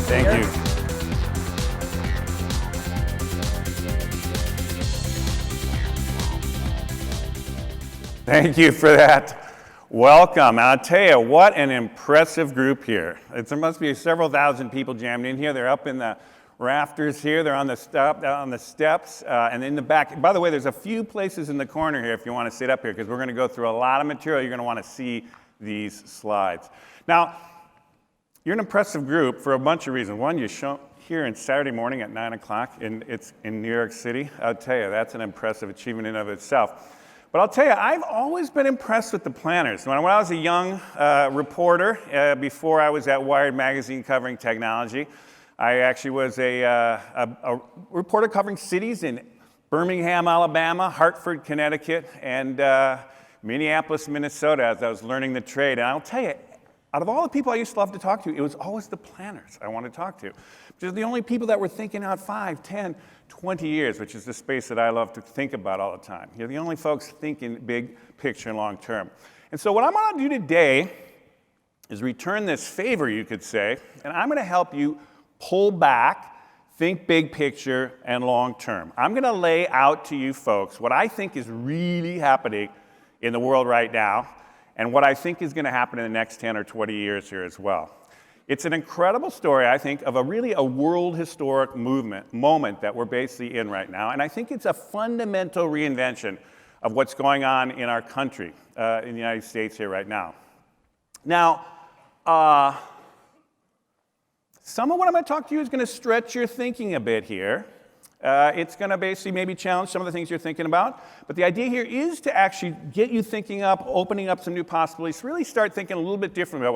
Thank you. Thank you for that. Welcome. I'll tell you, what an impressive group here. There must be several thousand people jammed in here. They're up in the rafters here. They're on the steps, and in the back. By the way, there's a few places in the corner here if you want to sit up here, because we're going to go through a lot of material. You're going to want to see these slides. Now, you're an impressive group for a bunch of reasons. One, you show here on Saturday morning at 9 o'clock, it's in New York City. I'll tell you, that's an impressive achievement in and of itself. But I'll tell you, I've always been impressed with the planners. When I was a young reporter, before I was at Wired magazine covering technology, I actually was a reporter covering cities in Birmingham, Alabama, Hartford, Connecticut, and Minneapolis, Minnesota, as I was learning the trade. And I'll tell you, out of all the people I used to love to talk to, it was always the planners I wanted to talk to. They're the only people that were thinking out 5, 10, 20 years, which is the space that I love to think about all the time. You're the only folks thinking big picture and long term. And so what I'm going to do today is return this favor, you could say, and I'm going to help you pull back, think big picture and long term. I'm going to lay out to you folks what I think is really happening in the world right now, and what I think is going to happen in the next 10 or 20 years here as well. It's an incredible story, I think, of really a world historic moment that we're basically in right now. And I think it's a fundamental reinvention of what's going on in our country, in the United States here right now. Now, some of what I'm going to talk to you is going to stretch your thinking a bit here. It's going to basically maybe challenge some of the things you're thinking about. But the idea here is to actually get you thinking up, opening up some new possibilities, really start thinking a little bit different about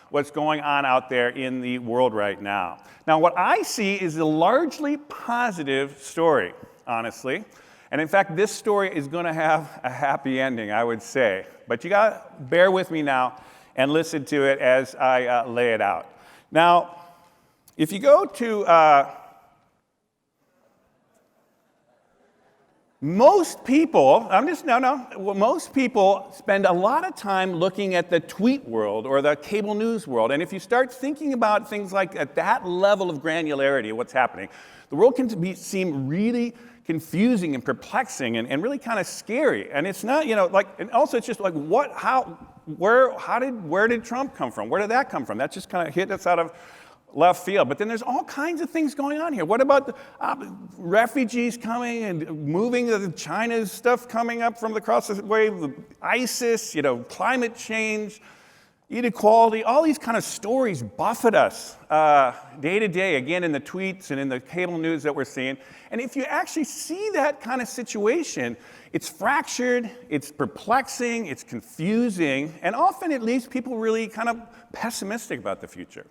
what's going on out there in the world right now. Now, what I see is a largely positive story, honestly. And in fact, this story is going to have a happy ending, I would say. But you got to bear with me now and listen to it as I lay it out. Now, if you go to most people spend a lot of time looking at the tweet world or the cable news world. And if you start thinking about things like at that level of granularity of what's happening, the world can seem really confusing and perplexing and really kind of scary. And it's not, and also it's just like, where did Trump come from? Where did that come from? That just kind of hit us out of left field. But then there's all kinds of things going on here. What about the refugees coming and moving, China's stuff coming up from across the way, ISIS, climate change, inequality, all these kind of stories buffet us day to day, again, in the tweets and in the cable news that we're seeing. And if you actually see that kind of situation, it's fractured, it's perplexing, it's confusing, and often it leaves people really kind of pessimistic about the future.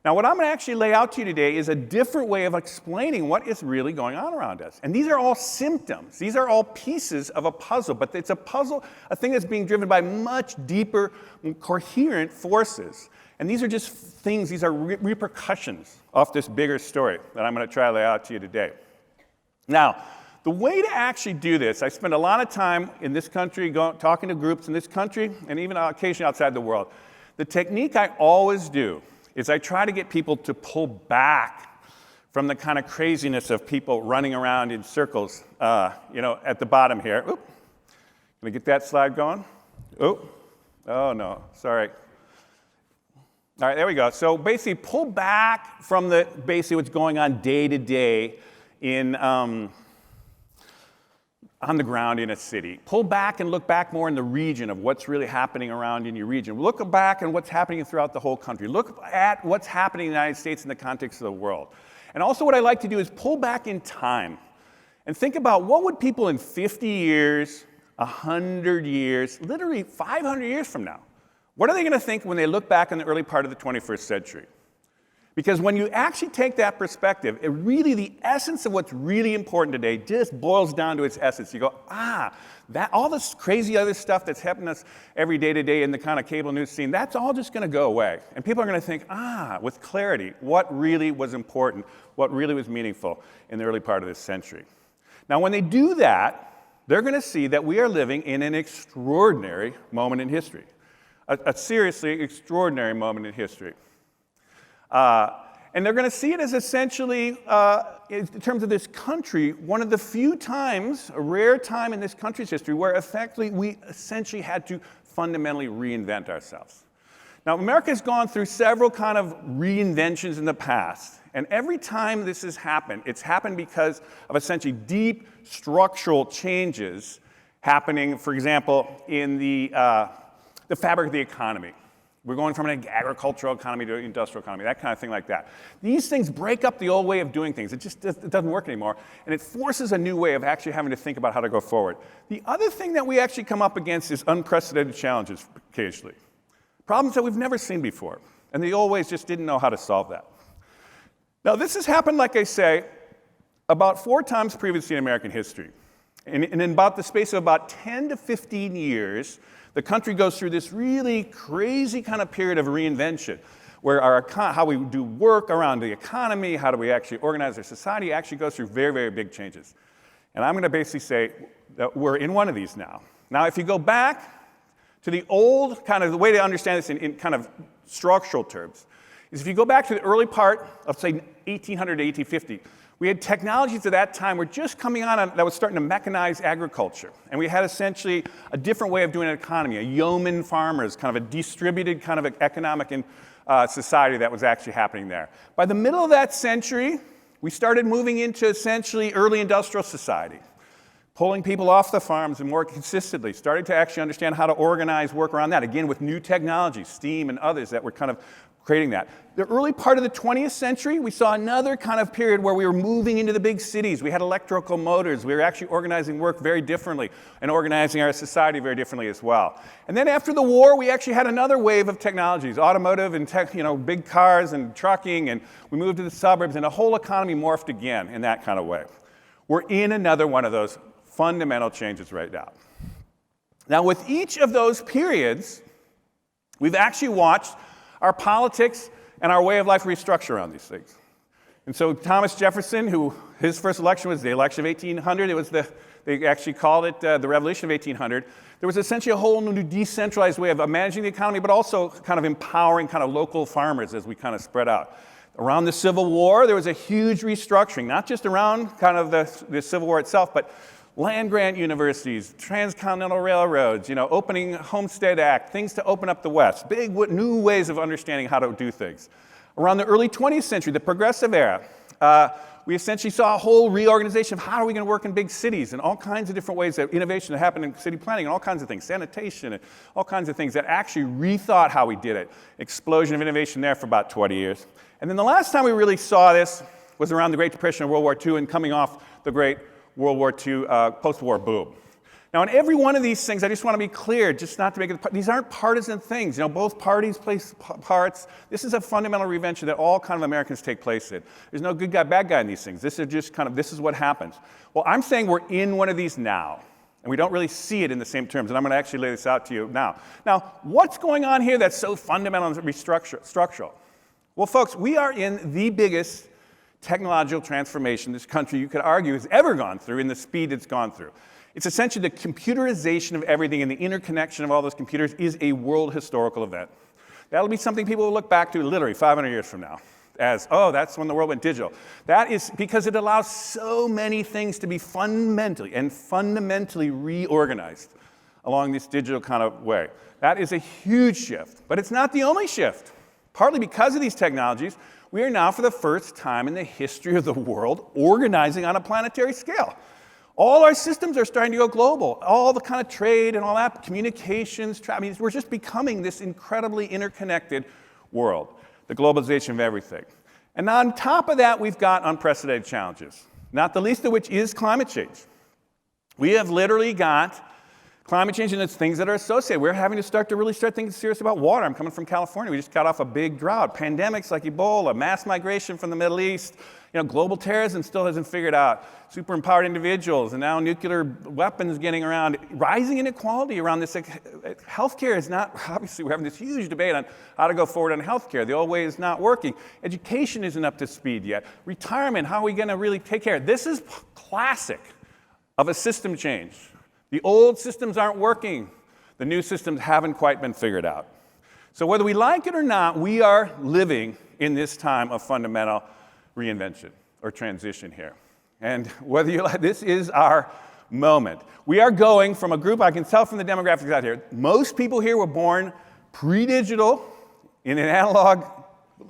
Now, what I'm going to actually lay out to you today is a different way of explaining what is really going on around us. And these are all symptoms. These are all pieces of a puzzle, but it's a puzzle, a thing that's being driven by much deeper, coherent forces. And these are just things, these are repercussions of this bigger story that I'm going to try to lay out to you today. Now, the way to actually do this, I spend a lot of time in this country talking to groups in this country and even occasionally outside the world. The technique I always do is I try to get people to pull back from the kind of craziness of people running around in circles, at the bottom here. Oop. Can we get that slide going? Oh no, sorry. All right, there we go. So basically pull back from basically what's going on day to day in on the ground in a city. Pull back and look back more in the region of what's really happening around in your region. Look back at what's happening throughout the whole country. Look at what's happening in the United States in the context of the world. And also what I like to do is pull back in time and think about what would people in 50 years, 100 years, literally 500 years from now, what are they going to think when they look back on the early part of the 21st century? Because when you actually take that perspective, it really, the essence of what's really important today just boils down to its essence. You go, that all this crazy other stuff that's happening to us every day to day in the kind of cable news scene, that's all just going to go away. And people are going to think, with clarity, what really was important, what really was meaningful in the early part of this century. Now, when they do that, they're going to see that we are living in an extraordinary moment in history, a seriously extraordinary moment in history. And they're going to see it as essentially, in terms of this country, one of the few times, a rare time in this country's history, where effectively we essentially had to fundamentally reinvent ourselves. Now, America has gone through several kind of reinventions in the past. And every time this has happened, it's happened because of essentially deep structural changes happening, for example, in the fabric of the economy. We're going from an agricultural economy to an industrial economy, that kind of thing like that. These things break up the old way of doing things. It just it doesn't work anymore. And it forces a new way of actually having to think about how to go forward. The other thing that we actually come up against is unprecedented challenges occasionally. Problems that we've never seen before. And the old ways just didn't know how to solve that. Now, this has happened, like I say, about 4 times previously in American history. And in about the space of about 10 to 15 years, the country goes through this really crazy kind of period of reinvention, where how we do work around the economy, how do we actually organize our society, actually goes through very, very big changes. And I'm going to basically say that we're in one of these now. Now, if you go back to the old kind of, the way to understand this in kind of structural terms, is if you go back to the early part of, say, 1800 to 1850, we had technologies at that time were just coming on that was starting to mechanize agriculture. And we had essentially a different way of doing an economy, a yeoman farmers, kind of a distributed kind of economic and society that was actually happening there. By the middle of that century, we started moving into essentially early industrial society, pulling people off the farms and more consistently, starting to actually understand how to organize work around that, again with new technologies, steam and others that were kind of creating that. The early part of the 20th century, we saw another kind of period where we were moving into the big cities. We had electrical motors. We were actually organizing work very differently and organizing our society very differently as well. And then after the war, we actually had another wave of technologies, automotive and big cars and trucking, and we moved to the suburbs, and the whole economy morphed again in that kind of way. We're in another one of those fundamental changes right now. Now, with each of those periods, we've actually watched our politics and our way of life restructure around these things. And so Thomas Jefferson, his first election was the election of 1800. It was they actually called it the Revolution of 1800. There was essentially a whole new decentralized way of managing the economy, but also kind of empowering kind of local farmers as we kind of spread out. Around the Civil War, there was a huge restructuring, not just around kind of the Civil War itself, but land-grant universities, transcontinental railroads, opening Homestead Act, things to open up the West, big new ways of understanding how to do things. Around the early 20th century, the Progressive era, we essentially saw a whole reorganization of how are we going to work in big cities and all kinds of different ways of innovation that happened in city planning and all kinds of things, sanitation and all kinds of things that actually rethought how we did it. Explosion of innovation there for about 20 years. And then the last time we really saw this was around the Great Depression of World War II and coming off the Great World War II post-war boom. Now, in every one of these things, I just want to be clear, just not to make it, these aren't partisan things. Both parties play parts. This is a fundamental reinvention that all kind of Americans take place in. There's no good guy, bad guy in these things. This is just this is what happens. Well, I'm saying we're in one of these now, and we don't really see it in the same terms, and I'm going to actually lay this out to you now. Now, what's going on here that's so fundamental and structural? Well, folks, we are in the biggest technological transformation this country, you could argue, has ever gone through in the speed it's gone through. It's essentially the computerization of everything, and the interconnection of all those computers is a world historical event. That'll be something people will look back to literally 500 years from now as, oh, that's when the world went digital. That is because it allows so many things to be fundamentally reorganized along this digital kind of way. That is a huge shift, but it's not the only shift. Partly because of these technologies, we are now, for the first time in the history of the world, organizing on a planetary scale. All our systems are starting to go global. All the kind of trade and all that, communications, we're just becoming this incredibly interconnected world, the globalization of everything. And on top of that, we've got unprecedented challenges, not the least of which is climate change. We have literally got climate change and its things that are associated. We're having to really start thinking serious about water. I'm coming from California. We just got off a big drought. Pandemics like Ebola, mass migration from the Middle East, global terrorism still hasn't figured out. Super empowered individuals, and now nuclear weapons getting around. Rising inequality around this. Healthcare is not, obviously we're having this huge debate on how to go forward on healthcare. The old way is not working. Education isn't up to speed yet. Retirement, how are we going to really take care? This is classic of a system change. The old systems aren't working. The new systems haven't quite been figured out. So whether we like it or not, we are living in this time of fundamental reinvention or transition here. And whether you like, this is our moment. We are going from a group, I can tell from the demographics out here, most people here were born pre-digital in an analog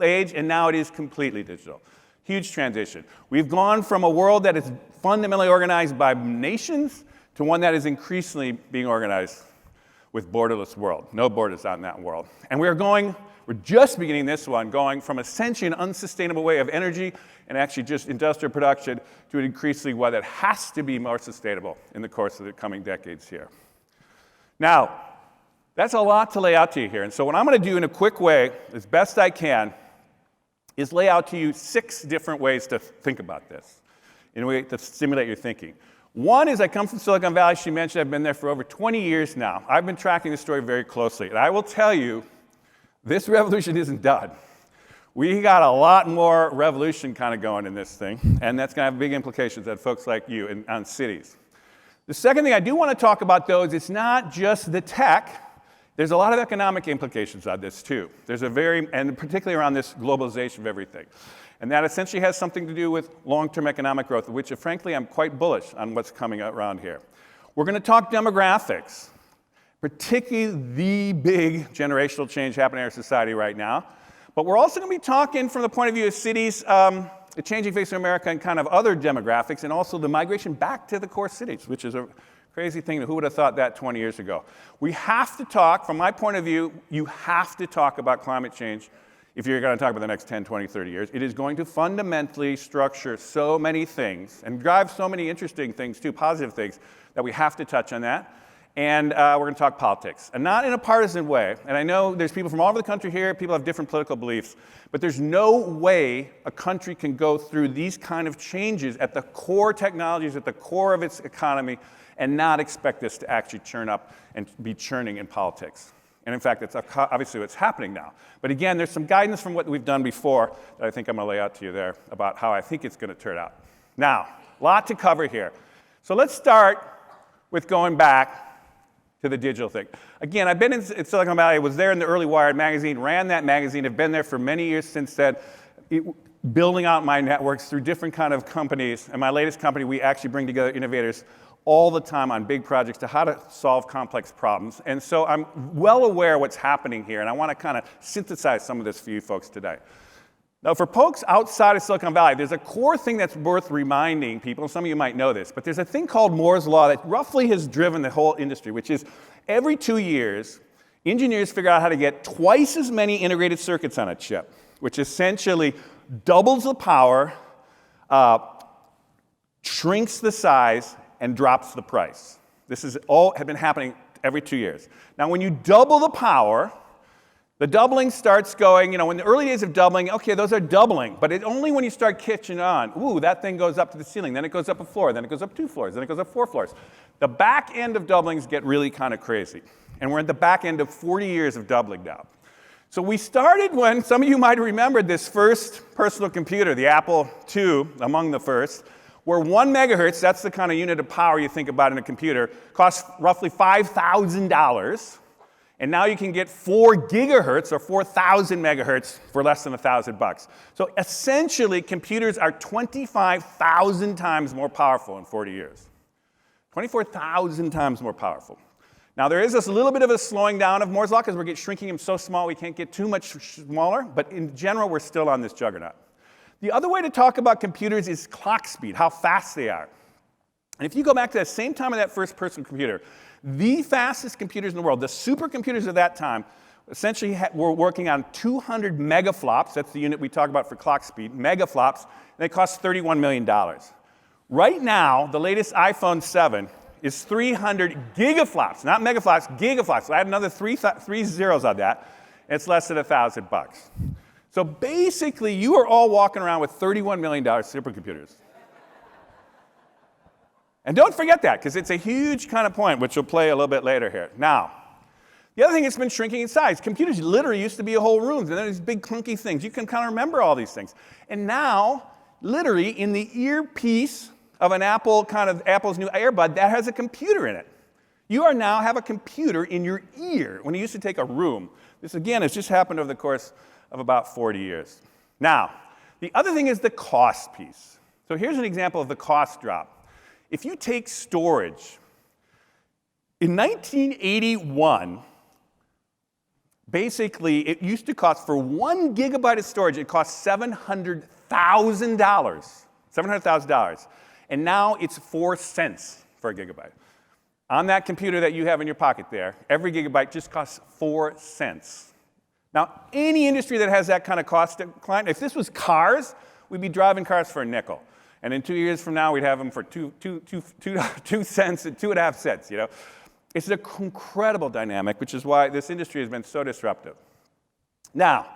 age, and now it is completely digital. Huge transition. We've gone from a world that is fundamentally organized by nations to one that is increasingly being organized with borderless world. No borders out in that world. And we're just beginning this one, going from essentially an unsustainable way of energy and actually just industrial production to an increasingly one that has to be more sustainable in the course of the coming decades here. Now, that's a lot to lay out to you here. And so what I'm going to do in a quick way, as best I can, is lay out to you 6 different ways to think about this in a way to stimulate your thinking. One is I come from Silicon Valley. She mentioned I've been there for over 20 years now. I've been tracking this story very closely. And I will tell you, this revolution isn't done. We got a lot more revolution kind of going in this thing, and that's going to have big implications on folks like you and on cities. The second thing I do want to talk about, though, is it's not just the tech. There's a lot of economic implications on this, too. And particularly around this globalization of everything. And that essentially has something to do with long-term economic growth, which, frankly, I'm quite bullish on what's coming around here. We're going to talk demographics, particularly the big generational change happening in our society right now. But we're also going to be talking from the point of view of cities, the changing face of America and kind of other demographics, and also the migration back to the core cities, which is a crazy thing. Who would have thought that 20 years ago? We have to talk, from my point of view, you have to talk about climate change if you're going to talk about the next 10, 20, 30 years. It is going to fundamentally structure so many things and drive so many interesting things, too, positive things, that we have to touch on that. And we're going to talk politics, and not in a partisan way. And I know there's people from all over the country here, people have different political beliefs, but there's no way a country can go through these kind of changes at the core technologies, at the core of its economy, and not expect this to actually churn up and be churning in politics. And in fact, it's obviously what's happening now. But again, there's some guidance from what we've done before that I think I'm going to lay out to you there about how I think it's going to turn out. Now, a lot to cover here. So let's start with going back to the digital thing. Again, I've been in Silicon Valley. I was there in the early Wired magazine, ran that magazine. I've been there for many years since then, building out my networks through different kind of companies. And my latest company, we actually bring together innovators all the time on big projects to how to solve complex problems. And so I'm well aware of what's happening here, and I want to kind of synthesize some of this for you folks today. Now, for folks outside of Silicon Valley, there's a core thing that's worth reminding people. Some of you might know this, but there's a thing called Moore's Law that roughly has driven the whole industry, which is every 2 years, engineers figure out how to get twice as many integrated circuits on a chip, which essentially doubles the power, shrinks the size, and drops the price. This is all have been happening every 2 years. Now, when you double the power, the doubling starts going, in the early days of doubling, okay, those are doubling, but only when you start catching on. Ooh, that thing goes up to the ceiling, then it goes up a floor, then it goes up 2 floors, then it goes up 4 floors. The back end of doublings get really kind of crazy. And we're at the back end of 40 years of doubling now. So we started when, some of you might remember this first personal computer, the Apple II, among the first, where 1 megahertz, that's the kind of unit of power you think about in a computer, costs roughly $5,000. And now you can get 4 gigahertz or 4,000 megahertz for less than $1,000. So essentially, computers are 25,000 times more powerful in 40 years. 24,000 times more powerful. Now, there is this little bit of a slowing down of Moore's Law because we're shrinking them so small we can't get too much smaller. But in general, we're still on this juggernaut. The other way to talk about computers is clock speed, how fast they are. And if you go back to the same time of that first personal computer, the fastest computers in the world, the supercomputers of that time, essentially were working on 200 megaflops. That's the unit we talk about for clock speed, megaflops, and they cost $31 million. Right now, the latest iPhone 7 is 300 gigaflops, not megaflops, gigaflops. So I had another three zeros on that, and it's less than $1,000. So basically, you are all walking around with $31 million supercomputers. And don't forget that, because it's a huge kind of point, which we'll play a little bit later here. Now, the other thing that's been shrinking in size. Computers literally used to be a whole room, and then these big clunky things. You can kind of remember all these things. And now, literally, in the earpiece of an Apple's new earbud, that has a computer in it. You now have a computer in your ear, when it used to take a room. This, again, has just happened over the course of about 40 years. Now, the other thing is the cost piece. So here's an example of the cost drop. If you take storage, in 1981, basically, it used to cost, for 1 gigabyte of storage, it cost $700,000. $700,000. And now it's 4 cents for a gigabyte. On that computer that you have in your pocket there, every gigabyte just costs 4 cents. Now, any industry that has that kind of cost decline, if this was cars, we'd be driving cars for a nickel. And in 2 years from now, we'd have them for 2 cents and 2.5 cents, you know? It's an incredible dynamic, which is why this industry has been so disruptive. Now,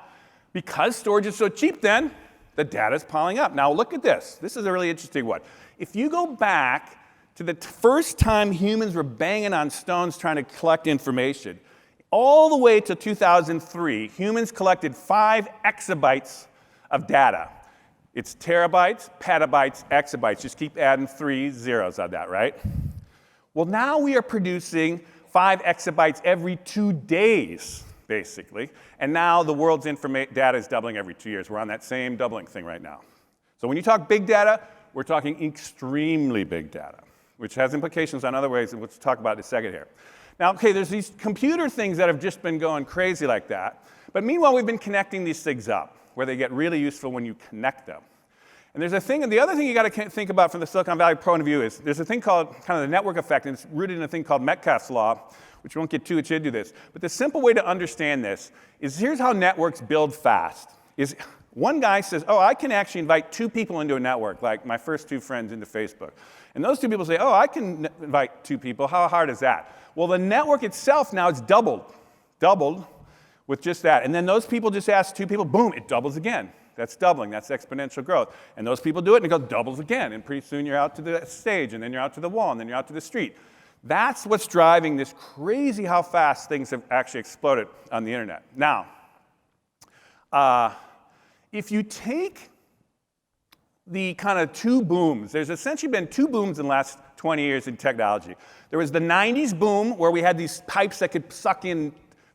because storage is so cheap then, the data is piling up. Now look at this. This is a really interesting one. If you go back to the first time humans were banging on stones trying to collect information, all the way to 2003, humans collected 5 exabytes of data. It's terabytes, petabytes, exabytes. Just keep adding 3 zeros on that, right? Well, now we are producing 5 exabytes every 2 days, basically. And now the world's data is doubling every 2 years. We're on that same doubling thing right now. So when you talk big data, we're talking extremely big data, which has implications on other ways that we'll talk about in a second here. Now, okay, there's these computer things that have just been going crazy like that. But meanwhile, we've been connecting these things up, where they get really useful when you connect them. And there's a thing, and the other thing you got to think about from the Silicon Valley point of view is there's a thing called kind of the network effect, and it's rooted in a thing called Metcalfe's law, which we won't get too much into this. But the simple way to understand this is here's how networks build fast. Is one guy says, oh, I can actually invite 2 people into a network, like my first 2 friends into Facebook. And those 2 people say, oh, I can invite 2 people. How hard is that? Well, the network itself now is doubled with just that. And then those people just ask 2 people, boom, it doubles again. That's doubling. That's exponential growth. And those people do it, and it goes doubles again. And pretty soon you're out to the stage, and then you're out to the wall, and then you're out to the street. That's what's driving this crazy how fast things have actually exploded on the internet. Now, if you take the kind of 2 booms, there's essentially been 2 booms in the last 20 years in technology. There was the 90s boom, where we had these pipes that could suck in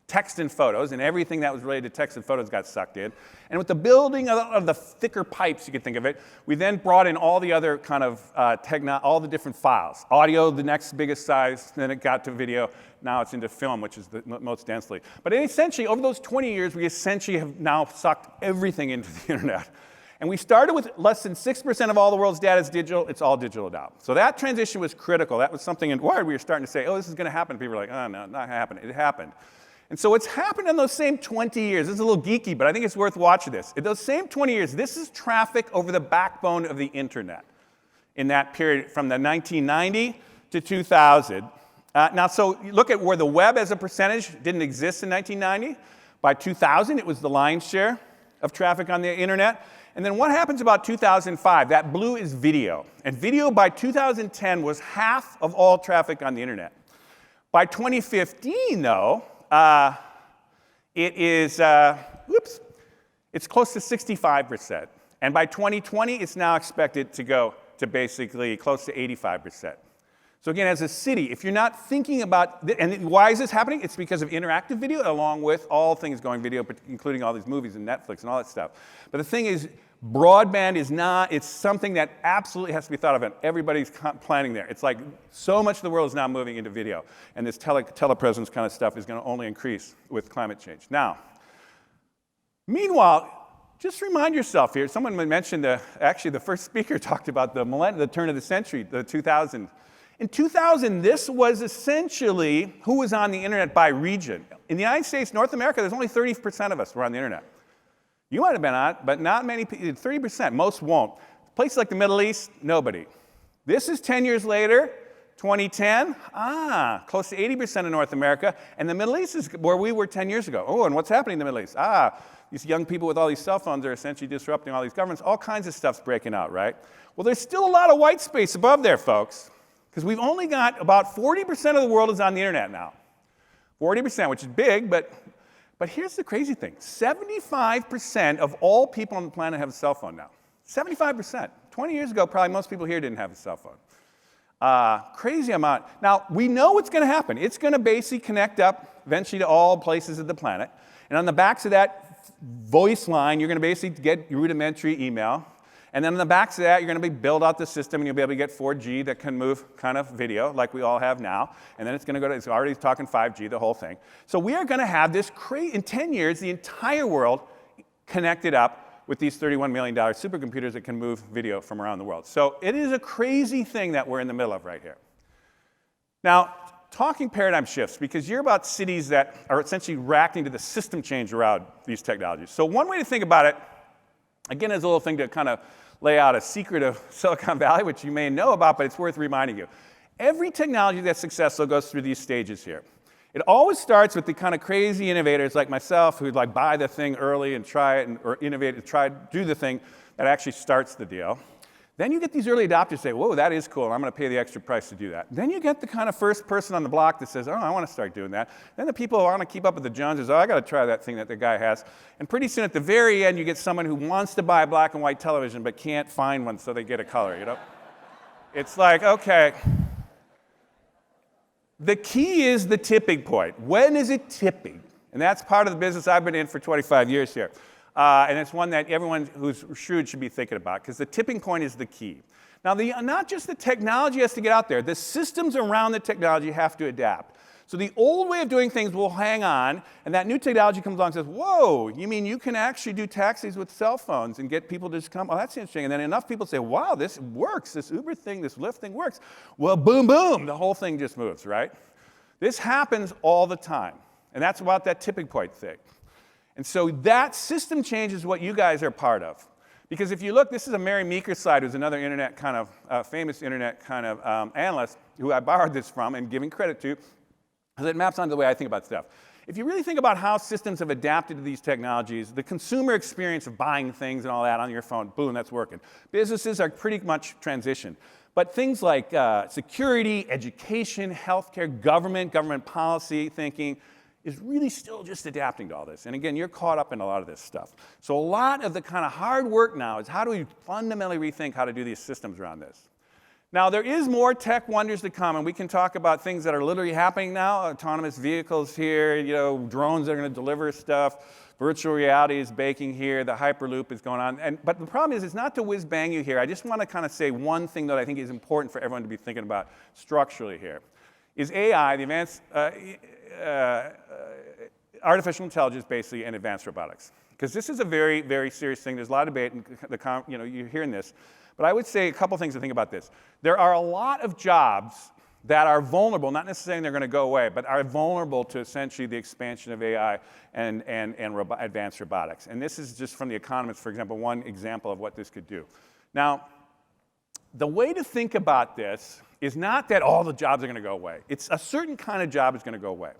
text and photos, and everything that was related to text and photos got sucked in. And with the building of the thicker pipes, you could think of it, we then brought in all the other kind of all the different files. Audio, the next biggest size, then it got to video, now it's into film, which is the most densely. But essentially, over those 20 years, we essentially have now sucked everything into the internet. And we started with less than 6% of all the world's data is digital. It's all digital now. So that transition was critical. That was something in Wired we were starting to say, oh, this is going to happen. People were like, oh, no, not going to happen. It happened. And so what's happened in those same 20 years, this is a little geeky, but I think it's worth watching this. In those same 20 years, this is traffic over the backbone of the internet in that period from the 1990 to 2000. Now, so look at where the web as a percentage didn't exist in 1990. By 2000, it was the lion's share of traffic on the internet. And then what happens about 2005? That blue is video. And video by 2010 was half of all traffic on the internet. By 2015, though, it is, it's close to 65%. And by 2020, it's now expected to go to basically close to 85%. So again, as a city, if you're not thinking about, and why is this happening? It's because of interactive video along with all things going video, including all these movies and Netflix and all that stuff. But the thing is, broadband is not, it's something that absolutely has to be thought of, and everybody's planning there. It's like so much of the world is now moving into video, and this telepresence kind of stuff is going to only increase with climate change. Now, meanwhile, just remind yourself here, someone mentioned, actually the first speaker talked about the turn of the century, the 2000. In 2000, this was essentially who was on the internet by region. In the United States, North America, there's only 30% of us were on the internet. You might have been on it, but not many people, 30%, most won't. Places like the Middle East, nobody. This is 10 years later, 2010, close to 80% of North America, and the Middle East is where we were 10 years ago. Oh, and what's happening in the Middle East? These young people with all these cell phones are essentially disrupting all these governments. All kinds of stuff's breaking out, right? Well, there's still a lot of white space above there, folks, because we've only got about 40% of the world is on the internet now. 40%, which is big, but here's the crazy thing. 75% of all people on the planet have a cell phone now. 75%. 20 years ago, probably most people here didn't have a cell phone. Crazy amount. Now, we know what's going to happen. It's going to basically connect up eventually to all places of the planet. And on the backs of that, voice line, you're going to basically get rudimentary email. And then on the back of that, you're going to build out the system, and you'll be able to get 4G that can move kind of video like we all have now. And then it's going to go to, it's already talking 5G, the whole thing. So we are going to have this in 10 years, the entire world connected up with these $31 million supercomputers that can move video from around the world. So it is a crazy thing that we're in the middle of right here. Now, talking paradigm shifts, because you're about cities that are essentially reacting to the system change around these technologies. So one way to think about it, again, is a little thing to kind of lay out a secret of Silicon Valley, which you may know about, but it's worth reminding you. Every technology that's successful goes through these stages here. It always starts with the kind of crazy innovators like myself who like buy the thing early and try it, or innovate and try to do the thing that actually starts the deal. Then you get these early adopters say, whoa, that is cool, I'm going to pay the extra price to do that. Then you get the kind of first person on the block that says, oh, I want to start doing that. Then the people who want to keep up with the Joneses, oh, I got to try that thing that the guy has. And pretty soon at the very end, you get someone who wants to buy a black and white television but can't find one, so they get a color, you know? It's like, okay. The key is the tipping point. When is it tipping? And that's part of the business I've been in for 25 years here. And it's one that everyone who's shrewd should be thinking about, because the tipping point is the key. Now, not just the technology has to get out there. The systems around the technology have to adapt. So the old way of doing things will hang on, and that new technology comes along and says, whoa, you mean you can actually do taxis with cell phones and get people to just come? Oh, that's interesting. And then enough people say, wow, this works. This Uber thing, this Lyft thing works. Well, boom, boom, the whole thing just moves, right? This happens all the time. And that's about that tipping point thing. And so that system change is what you guys are part of. Because if you look, this is a Mary Meeker slide, who's another internet kind of, famous internet kind of analyst who I borrowed this from and giving credit to, because it maps onto the way I think about stuff. If you really think about how systems have adapted to these technologies, the consumer experience of buying things and all that on your phone, boom, that's working. Businesses are pretty much transitioned. But things like security, education, healthcare, government policy thinking, is really still just adapting to all this. And again, you're caught up in a lot of this stuff. So a lot of the kind of hard work now is how do we fundamentally rethink how to do these systems around this. Now, there is more tech wonders to come, and we can talk about things that are literally happening now. Autonomous vehicles here, drones that are going to deliver stuff. Virtual reality is baking here. The Hyperloop is going on. But the problem is, it's not to whiz-bang you here. I just want to kind of say one thing that I think is important for everyone to be thinking about structurally here. Is AI, the advanced artificial intelligence, basically, and advanced robotics. Because this is a very, very serious thing. There's a lot of debate, and you're hearing this. But I would say a couple things to think about this. There are a lot of jobs that are vulnerable, not necessarily they're going to go away, but are vulnerable to essentially the expansion of AI and advanced robotics. And this is just from The Economist, for example, one example of what this could do. Now, the way to think about this is not that all the jobs are going to go away. It's a certain kind of job is going to go away.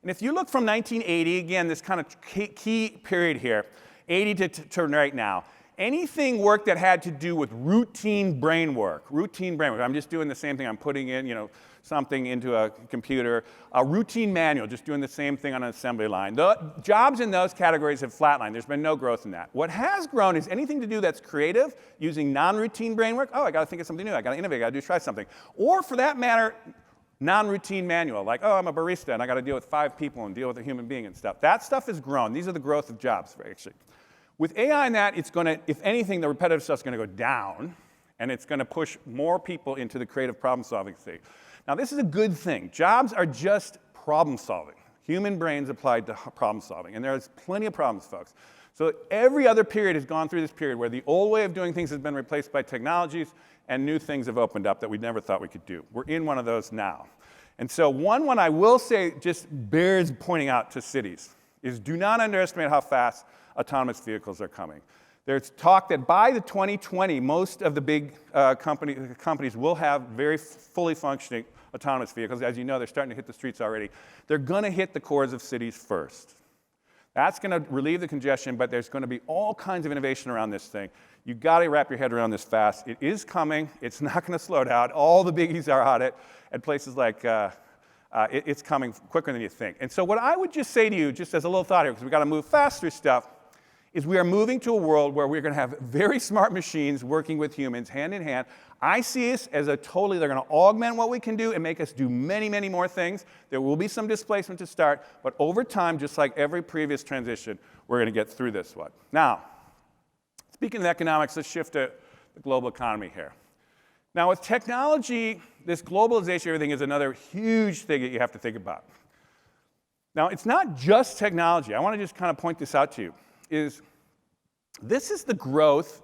And if you look from 1980, again, this kind of key period here, 80 to right now, anything work that had to do with routine brain work, I'm just doing the same thing, I'm putting in, something into a computer, a routine manual, just doing the same thing on an assembly line. The jobs in those categories have flatlined. There's been no growth in that. What has grown is anything to do that's creative, using non-routine brain work. Oh, I got to think of something new. I got to innovate. I got to try something. Or for that matter, non-routine manual, like, oh, I'm a barista and I got to deal with 5 people and deal with a human being and stuff. That stuff has grown. These are the growth of jobs, actually. With AI and that, it's going to, if anything, the repetitive stuff is going to go down, and it's going to push more people into the creative problem-solving state. Now, this is a good thing. Jobs are just problem-solving. Human brains applied to problem-solving, and there's plenty of problems, folks. So every other period has gone through this period where the old way of doing things has been replaced by technologies, and new things have opened up that we never thought we could do. We're in one of those now. And so one I will say just bears pointing out to cities is do not underestimate how fast autonomous vehicles are coming. There's talk that by the 2020, most of the big companies will have very fully functioning autonomous vehicles. As you know, they're starting to hit the streets already. They're going to hit the cores of cities first. That's going to relieve the congestion, but there's going to be all kinds of innovation around this thing. You've got to wrap your head around this fast. It is coming. It's not going to slow down. All the biggies are on it at places like it's coming quicker than you think. And so what I would just say to you, just as a little thought here, because we've got to move fast through stuff, is we are moving to a world where we're going to have very smart machines working with humans hand in hand. I see this as they're going to augment what we can do and make us do many, many more things. There will be some displacement to start, but over time, just like every previous transition, we're going to get through this one. Now, speaking of economics, let's shift to the global economy here. Now, with technology, this globalization, everything is another huge thing that you have to think about. Now, it's not just technology. I want to just kind of point this out to you. This is the growth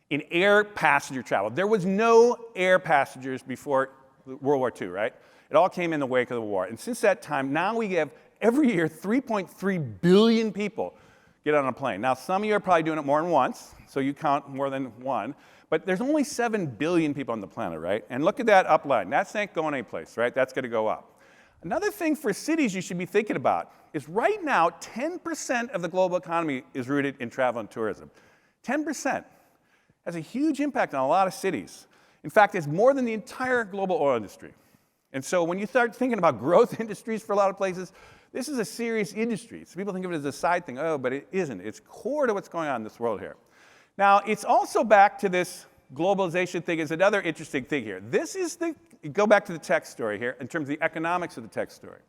in air passenger travel. There was no air passengers before World War II, right? It all came in the wake of the war. And since that time, now we have, every year, 3.3 billion people get on a plane. Now, some of you are probably doing it more than once, so you count more than one. But there's only 7 billion people on the planet, right? And look at that up line. That's not going anyplace, right? That's going to go up. Another thing for cities you should be thinking about is right now, 10% of the global economy is rooted in travel and tourism. 10% has a huge impact on a lot of cities. In fact, it's more than the entire global oil industry. And so when you start thinking about growth industries for a lot of places, this is a serious industry. So people think of it as a side thing. Oh, but it isn't. It's core to what's going on in this world here. Now, it's also back to this globalization thing is another interesting thing here. This is go back to the tech story here in terms of the economics of the tech story.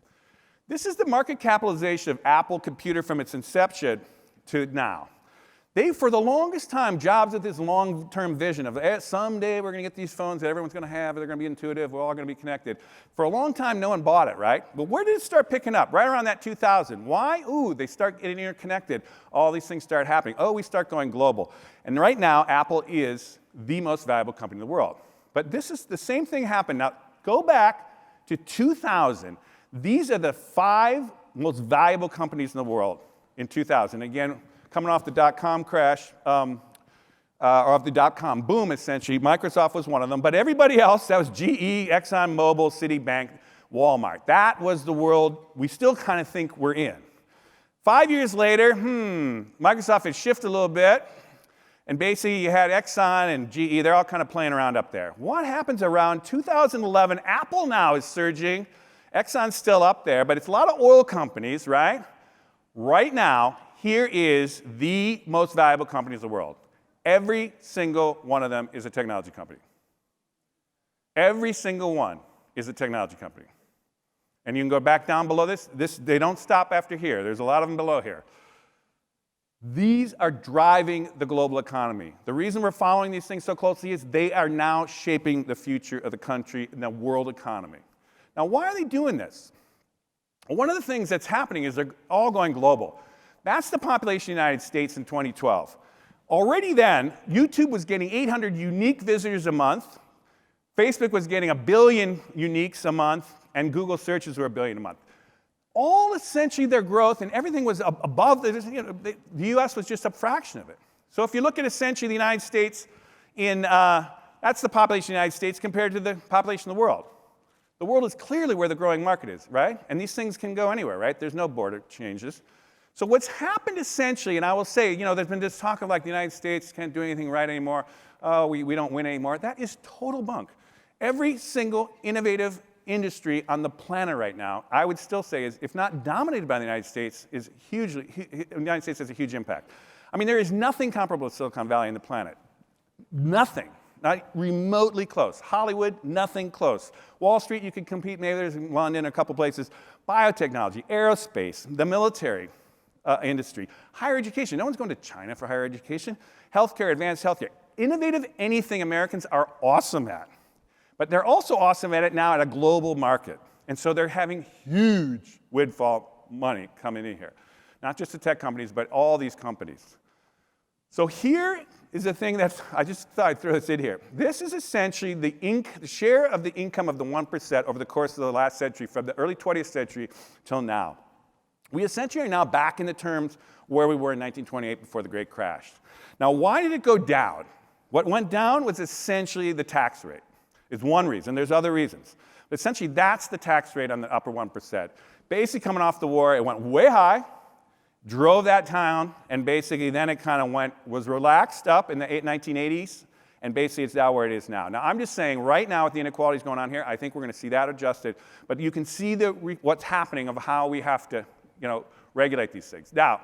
This is the market capitalization of Apple Computer from its inception to now. They, for the longest time, Jobs had this long-term vision of someday we're going to get these phones that everyone's going to have, they're going to be intuitive, we're all going to be connected. For a long time, no one bought it, right? But where did it start picking up? Right around that 2000. Why? Ooh, they start getting interconnected. All these things start happening. Oh, we start going global. And right now, Apple is the most valuable company in the world. But this is the same thing happened. Now, go back to 2000. These are the 5 most valuable companies in the world in 2000. Again, coming off the dot-com crash, or off the dot-com boom, essentially. Microsoft was one of them. But everybody else, that was GE, ExxonMobil, Citibank, Walmart. That was the world we still kind of think we're in. 5 years later, Microsoft had shifted a little bit. And basically, you had Exxon and GE. They're all kind of playing around up there. What happens around 2011? Apple now is surging. Exxon's still up there. But it's a lot of oil companies, right? Right now, here is the most valuable companies in the world. Every single one of them is a technology company. Every single one is a technology company. And you can go back down below this. They don't stop after here. There's a lot of them below here. These are driving the global economy. The reason we're following these things so closely is they are now shaping the future of the country and the world economy. Now, why are they doing this? Well, one of the things that's happening is they're all going global. That's the population of the United States in 2012. Already then, YouTube was getting 800 unique visitors a month. Facebook was getting 1 billion uniques a month, and Google searches were 1 billion a month. All essentially their growth and everything was above, the US was just a fraction of it. So if you look at essentially the United States that's the population of the United States compared to the population of the world. The world is clearly where the growing market is, right? And these things can go anywhere, right? There's no border changes. So what's happened essentially, and I will say, there's been this talk of like the United States can't do anything right anymore. Oh, we don't win anymore. That is total bunk. Every single innovative industry on the planet right now, I would still say, is if not dominated by the United States, the United States has a huge impact. I mean, there is nothing comparable to Silicon Valley on the planet. Nothing. Not remotely close. Hollywood, nothing close. Wall Street, you can compete. Maybe there's in London, a couple places. Biotechnology, aerospace, the military industry, higher education. No one's going to China for higher education. Healthcare, advanced healthcare. Innovative anything Americans are awesome at. But they're also awesome at it now at a global market. And so they're having huge windfall money coming in here. Not just the tech companies, but all these companies. So here is the thing that I just thought I'd throw this in here. This is essentially the share of the income of the 1% over the course of the last century, from the early 20th century till now. We essentially are now back in the terms where we were in 1928 before the Great Crash. Now, why did it go down? What went down was essentially the tax rate. Is one reason. There's other reasons. But essentially, that's the tax rate on the upper 1%. Basically, coming off the war, it went way high, drove that down, and basically then it kind of was relaxed up in the 1980s, and basically it's now where it is now. Now, I'm just saying, right now with the inequalities going on here, I think we're going to see that adjusted. But you can see what's happening of how we have to regulate these things. Now,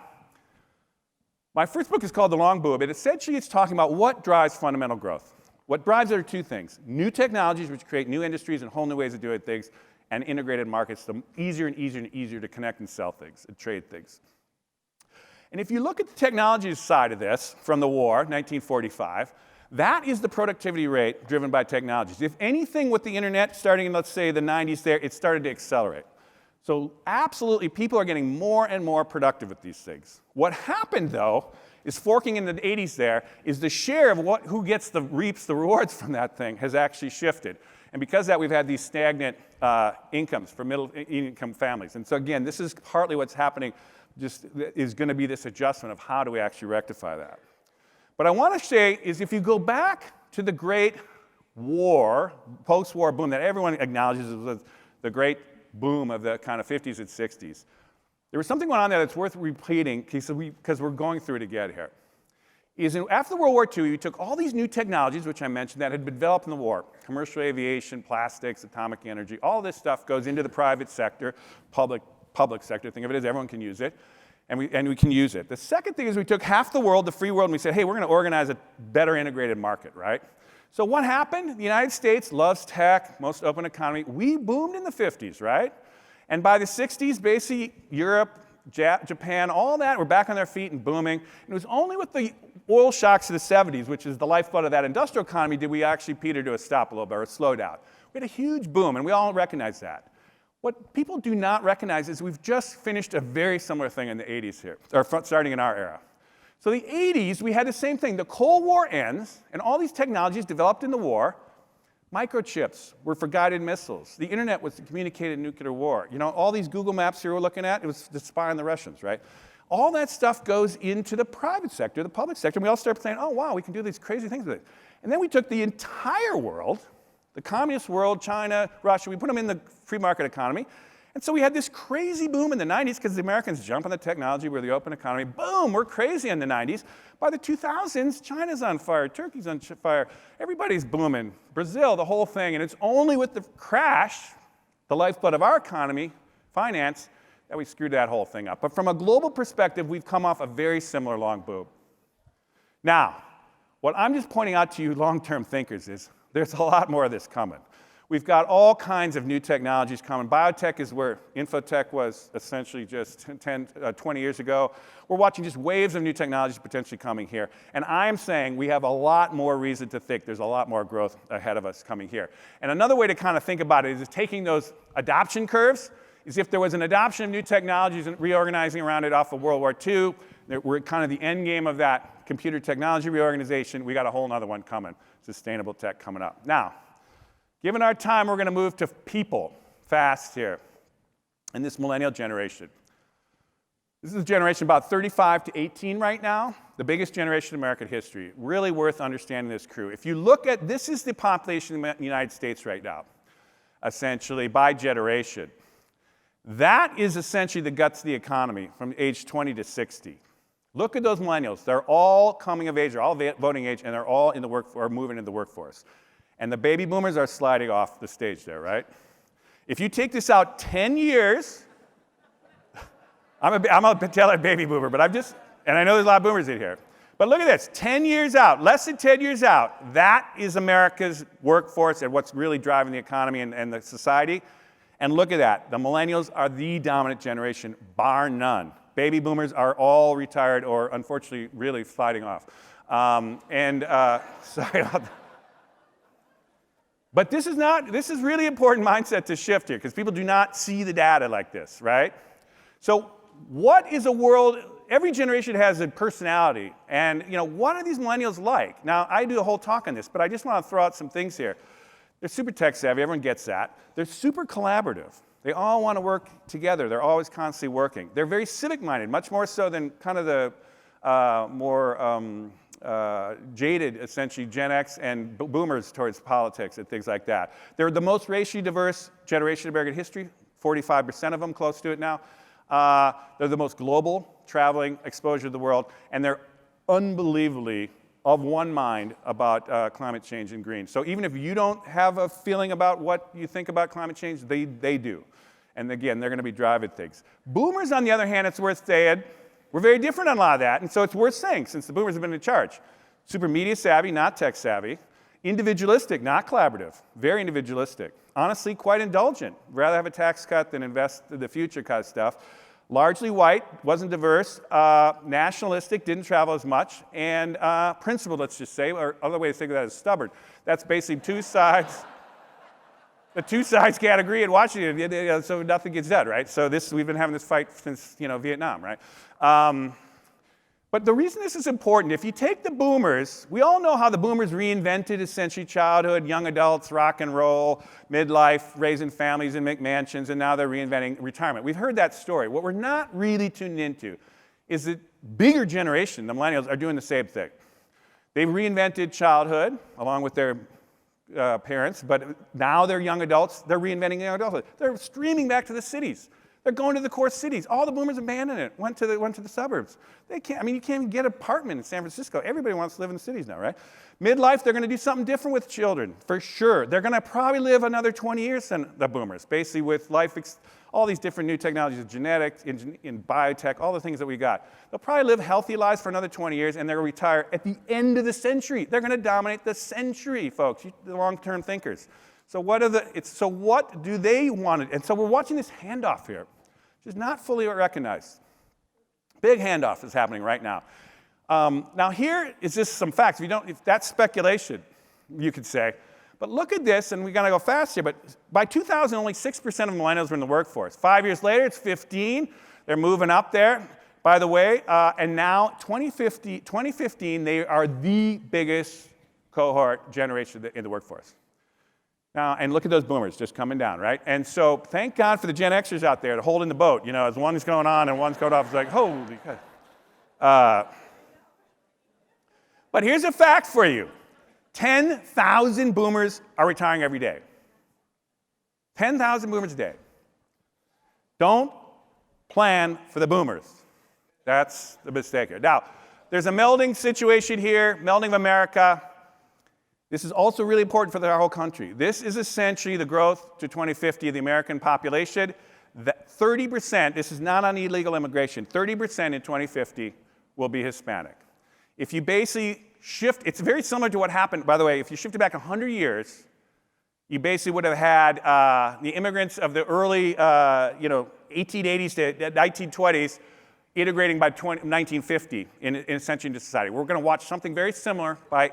My first book is called The Long Boom, and essentially it's talking about what drives fundamental growth. What drives it are two things: new technologies, which create new industries and whole new ways of doing things, and integrated markets, the easier and easier and easier to connect and sell things and trade things. And if you look at the technologies side of this, from the war, 1945, that is the productivity rate driven by technologies. If anything, with the internet starting in, let's say, the 90s there, it started to accelerate. So absolutely, people are getting more and more productive with these things. What happened, though, is forking in the 80s there, is the share of who reaps the rewards from that thing has actually shifted. And because of that, we've had these stagnant incomes for middle-income families. And so again, this is partly what's happening, is going to be this adjustment of how do we actually rectify that. What I want to say is if you go back to the Great War, post-war boom that everyone acknowledges was the great boom of the kind of 50s and 60s, there was something going on there that's worth repeating because we're going through it again here. After World War II, you took all these new technologies, which I mentioned, that had been developed in the war: commercial aviation, plastics, atomic energy. All this stuff goes into the private sector, public sector. Think of it as everyone can use it, and we can use it. The second thing is we took half the world, the free world, and we said, hey, we're going to organize a better integrated market, right? So what happened? The United States loves tech, most open economy. We boomed in the 50s, right? And by the 60s, basically, Europe, Japan, all that were back on their feet and booming. And it was only with the oil shocks of the 70s, which is the lifeblood of that industrial economy, did we actually peter to a stop a little bit, or a slowdown. We had a huge boom, and we all recognize that. What people do not recognize is we've just finished a very similar thing in the 80s here, or starting in our era. So the 80s, we had the same thing. The Cold War ends, and all these technologies developed in the war. Microchips were for guided missiles. The internet was to communicate in nuclear war. You know, all these Google Maps here we're looking at, it was to spy on the Russians, right? All that stuff goes into the private sector, the public sector, and we all start saying, oh, wow, we can do these crazy things with it. And then we took the entire world, the communist world, China, Russia, we put them in the free market economy. And so we had this crazy boom in the 90s because the Americans jump on the technology, we're the open economy. Boom, we're crazy in the 90s. By the 2000s, China's on fire, Turkey's on fire, everybody's booming. Brazil, the whole thing. And it's only with the crash, the lifeblood of our economy, finance, that we screwed that whole thing up. But from a global perspective, we've come off a very similar long boom. Now, what I'm just pointing out to you long-term thinkers is there's a lot more of this coming. We've got all kinds of new technologies coming. Biotech is where infotech was essentially just 20 years ago. We're watching just waves of new technologies potentially coming here. And I'm saying we have a lot more reason to think there's a lot more growth ahead of us coming here. And another way to kind of think about it is taking those adoption curves, is if there was an adoption of new technologies and reorganizing around it off of World War II, we're kind of the end game of that computer technology reorganization. We got a whole other one coming, sustainable tech coming up. Now, given our time, we're going to move to people fast here in this millennial generation. This is a generation about 35 to 18 right now, the biggest generation in American history. Really worth understanding this crew. If you look at, this is the population in the United States right now, essentially by generation. That is essentially the guts of the economy from age 20 to 60. Look at those millennials. They're all coming of age, they're all voting age, and they're all in the or moving into the workforce. And the baby boomers are sliding off the stage there, right? If you take this out 10 years, I'm a Taylor baby boomer, but and I know there's a lot of boomers in here. But look at this, 10 years out, less than 10 years out, that is America's workforce and what's really driving the economy and the society. And look at that, the millennials are the dominant generation, bar none. Baby boomers are all retired or, unfortunately, really sliding off. Sorry about that. But this is really important mindset to shift here because people do not see the data like this, right? So what is a world, every generation has a personality, and what are these millennials like? Now, I do a whole talk on this, but I just want to throw out some things here. They're super tech savvy, everyone gets that. They're super collaborative. They all want to work together. They're always constantly working. They're very civic-minded, much more so than kind of the jaded, essentially, Gen X and boomers towards politics and things like that. They're the most racially diverse generation in American history, 45% of them, close to it now. They're the most global, traveling, exposure to the world, and they're unbelievably of one mind about climate change and green. So even if you don't have a feeling about what you think about climate change, they do. And again, they're going to be driving things. Boomers, on the other hand, it's worth saying, We're very different on a lot of that, and so it's worth saying since the boomers have been in charge. Super media savvy, not tech savvy. Individualistic, not collaborative. Very individualistic. Honestly, quite indulgent. Rather have a tax cut than invest in the future kind of stuff. Largely white, wasn't diverse, nationalistic, didn't travel as much, and principled, let's just say, or other way to think of that is stubborn. That's basically two sides. The two sides can't agree in Washington, so nothing gets done, right? So we've been having this fight since Vietnam, right? But the reason this is important, if you take the boomers, we all know how the boomers reinvented essentially childhood, young adults, rock and roll, midlife, raising families in McMansions, and now they're reinventing retirement. We've heard that story. What we're not really tuned into is that bigger generation, the millennials, are doing the same thing. They've reinvented childhood along with their parents, but now they're young adults. They're reinventing young adulthood. They're streaming back to the cities. They're going to the core cities. All the boomers abandoned it, went to the suburbs. They can't, you can't even get an apartment in San Francisco. Everybody wants to live in the cities now, right? Midlife, they're going to do something different with children, for sure. They're going to probably live another 20 years than the boomers, basically with life, all these different new technologies, genetics, in biotech, all the things that we got. They'll probably live healthy lives for another 20 years, and they're going to retire at the end of the century. They're going to dominate the century, folks, the long-term thinkers. So what do they want? And so we're watching this handoff here. Is not fully recognized. Big handoff is happening right now. Now here is just some facts. If that's speculation, you could say. But look at this, and we're going to go fast here. But by 2000, only 6% of millennials were in the workforce. 5 years later, it's 15. They're moving up there, by the way. And now, 2015, they are the biggest cohort generation in the workforce. Now, and look at those boomers just coming down, right? And so thank God for the Gen Xers out there to holding the boat. As one's going on and one's going off, it's like, holy God. But here's a fact for you. 10,000 boomers are retiring every day. 10,000 boomers a day. Don't plan for the boomers. That's the mistake here. Now, there's a melding situation here, melding of America. This is also really important for our whole country. This is essentially the growth to 2050 of the American population. 30%, this is not on illegal immigration, 30% in 2050 will be Hispanic. If you basically shift, it's very similar to what happened, by the way, if you shifted back 100 years, you basically would have had the immigrants of the early 1880s to 1920s integrating by 1950 in essentially into society. We're going to watch something very similar by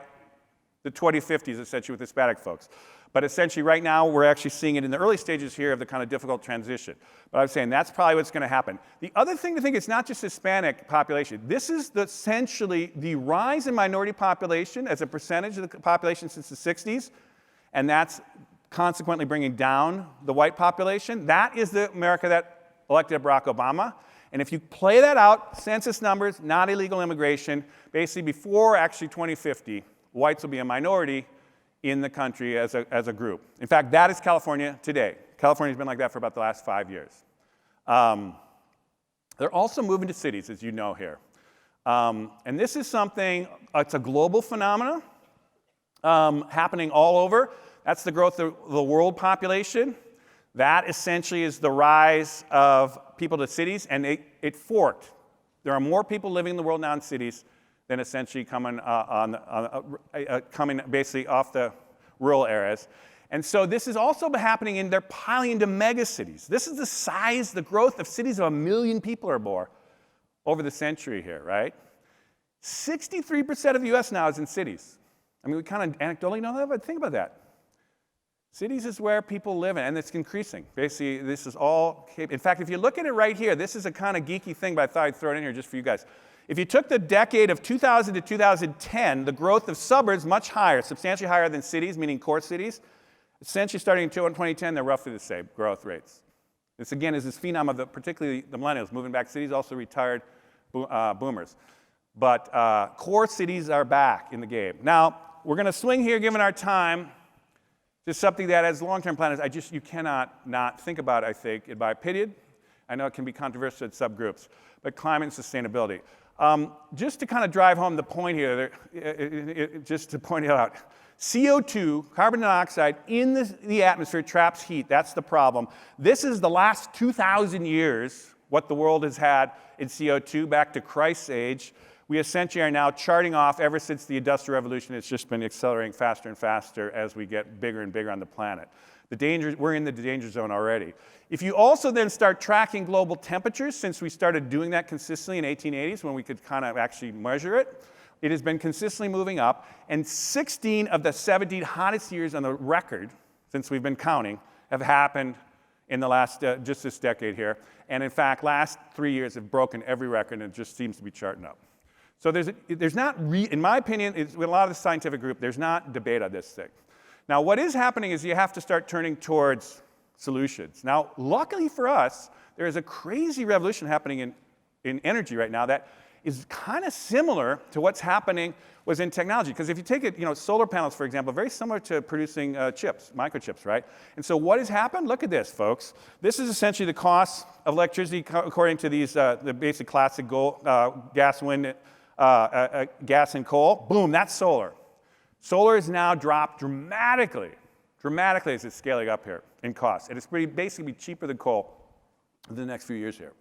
the 2050s, essentially, with Hispanic folks. But essentially, right now, we're actually seeing it in the early stages here of the kind of difficult transition. But I'm saying that's probably what's going to happen. The other thing to think is not just Hispanic population. This is essentially the rise in minority population as a percentage of the population since the 60s, and that's consequently bringing down the white population. That is the America that elected Barack Obama. And if you play that out, census numbers, not illegal immigration, basically before actually 2050, whites will be a minority in the country as a group. In fact, that is California today. California's been like that for about the last 5 years. They're also moving to cities, as you know here. And this is something, it's a global phenomenon happening all over. That's the growth of the world population. That essentially is the rise of people to cities, and it forked. There are more people living in the world now in cities than essentially coming basically off the rural areas. And so this is also happening they're piling into mega cities. This is the size, the growth of cities of 1 million people or more over the century here, right? 63% of the US now is in cities. I mean, we kind of anecdotally know that, but think about that. Cities is where people live in, and it's increasing. Basically, this is all, in fact, if you look at it right here, this is a kind of geeky thing, but I thought I'd throw it in here just for you guys. If you took the decade of 2000 to 2010, the growth of suburbs much higher, substantially higher than cities, meaning core cities. Essentially starting in 2010, they're roughly the same growth rates. This again is this phenom of particularly the millennials moving back cities, also retired boomers. But core cities are back in the game. Now, we're going to swing here, given our time, to something that as long-term planners, you cannot not think about, I think, in my opinion. I know it can be controversial at subgroups, but climate and sustainability. Just to kind of drive home the point here, just to point it out, CO2, carbon dioxide, in the atmosphere traps heat. That's the problem. This is the last 2,000 years what the world has had in CO2 back to Christ's age. We essentially are now charting off, ever since the Industrial Revolution, it's just been accelerating faster and faster as we get bigger and bigger on the planet. We're in the danger zone already. If you also then start tracking global temperatures, since we started doing that consistently in the 1880s when we could kind of actually measure it, it has been consistently moving up, and 16 of the 17 hottest years on the record, since we've been counting, have happened in the last, just this decade here. And in fact, last 3 years have broken every record, and it just seems to be charting up. So there's not, in my opinion, with a lot of the scientific group, there's not debate on this thing. Now, what is happening is you have to start turning towards solutions. Now, luckily for us, there is a crazy revolution happening in energy right now that is kind of similar to what's happening was in technology. Because if you take it, solar panels, for example, very similar to producing chips, microchips, right? And so what has happened? Look at this, folks. This is essentially the cost of electricity according to these, the basic classic gas, wind, gas and coal. Boom, that's solar. Solar has now dropped dramatically as it's scaling up here in cost. And it's basically cheaper than coal in the next few years here.